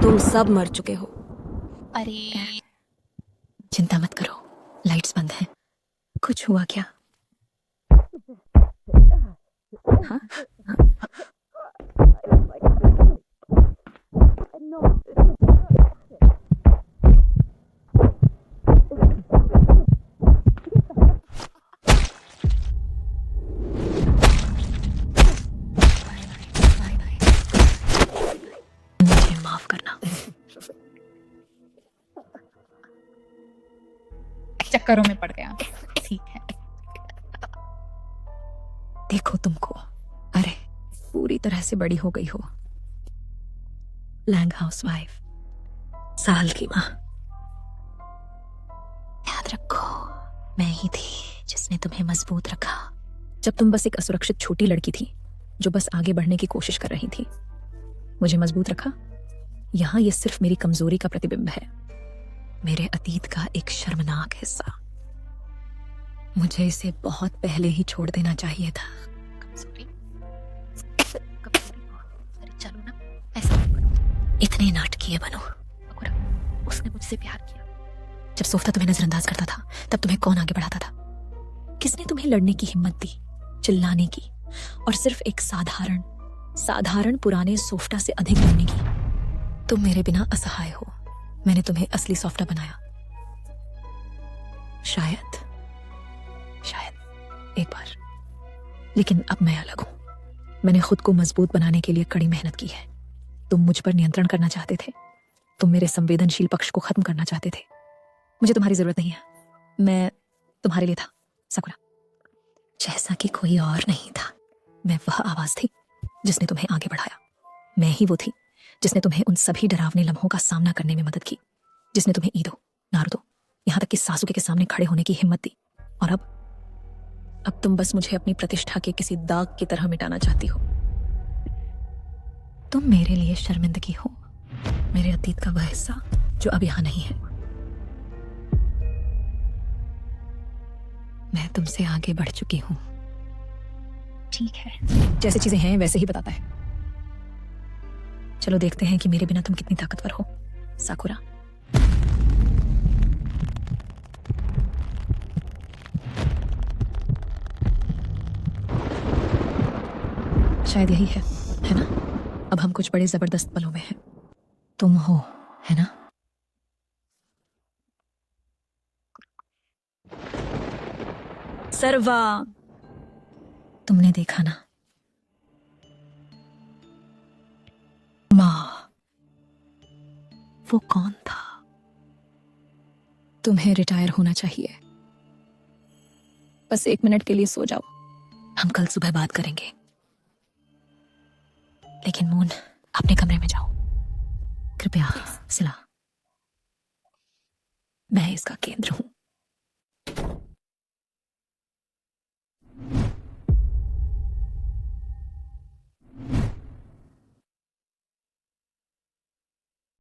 तुम सब मर चुके हो। अरे चिंता मत करो, लाइट्स बंद हैं। कुछ हुआ क्या? हाँ? मुझे माफ करना। चक्करों में पड़ गया। ठीक है। देखो तुमको, अरे पूरी तरह से बड़ी हो गई हो। लैंग हाउसवाइफ, साल की माँ। याद रखो, मैं ही थी जिसने तुम्हें मजबूत रखा जब तुम बस एक असुरक्षित छोटी लड़की थी जो बस आगे बढ़ने की कोशिश कर रही थी। मुझे मजबूत रखा। यहाँ ये सिर्फ मेरी कमजोरी का प्रतिबिंब है, मेरे अतीत का एक शर्मनाक हिस्सा। मुझे इसे बहुत पहले ही छोड़ देना चाहिए था। कमजोरी? अरे चलो ना, ऐसा मत करो। इतने नाटकीय बनो। उसने मुझसे प्यार किया। जब सोफ्ता तुम्हें नजरअंदाज करता था तब तुम्हें कौन आगे बढ़ाता था? किसने तुम्हें लड़ने की हिम्मत दी, चिल्लाने की, और सिर्फ एक साधारण पुराने सोफ्टा से अधिक लड़ने की? तुम मेरे बिना असहाय हो। मैंने तुम्हें असली सोफ्टा बनाया। शायद एक बार। लेकिन अब मैं अलग हूं। मैंने खुद को मजबूत बनाने के लिए कड़ी मेहनत की है। तुम मुझ पर नियंत्रण करना चाहते थे। तुम मेरे संवेदनशील पक्ष को खत्म करना चाहते थे। मुझे तुम्हारी जरूरत नहीं है। मैं तुम्हारे लिए था, साकुरा। जैसा कि कोई और नहीं था। मैं वह आवाज थी जिसने तुम्हें आगे बढ़ाया। मैं ही वो थी जिसने तुम्हें उन सभी डरावने लम्हों का सामना करने में मदद की, जिसने तुम्हें ईदो, नारुतो, यहाँ तक कि सासुके के सामने खड़े होने की हिम्मत दी। और अब तुम बस मुझे अपनी प्रतिष्ठा के किसी दाग की तरह मिटाना चाहती हो। तुम मेरे लिए शर्मिंदगी हो, मेरे अतीत का वह हिस्सा जो अब यहाँ नहीं है। मैं तुमसे आगे बढ़ चुकी हूँ। ठीक है। जैसे चीजें हैं वैसे ही बताता है। चलो देखते हैं कि मेरे बिना तुम कितनी ताकतवर हो, साकुरा। शायद यही है ना? अब हम कुछ बड़े जबरदस्त पलों में हैं। तुम हो, है ना? सर्वा, तुमने देखा ना? माँ, वो कौन था? तुम्हें रिटायर होना चाहिए। बस 1 मिनट के लिए सो जाओ। हम कल सुबह बात करेंगे। लेकिन मून, अपने कमरे में जाओ कृपया।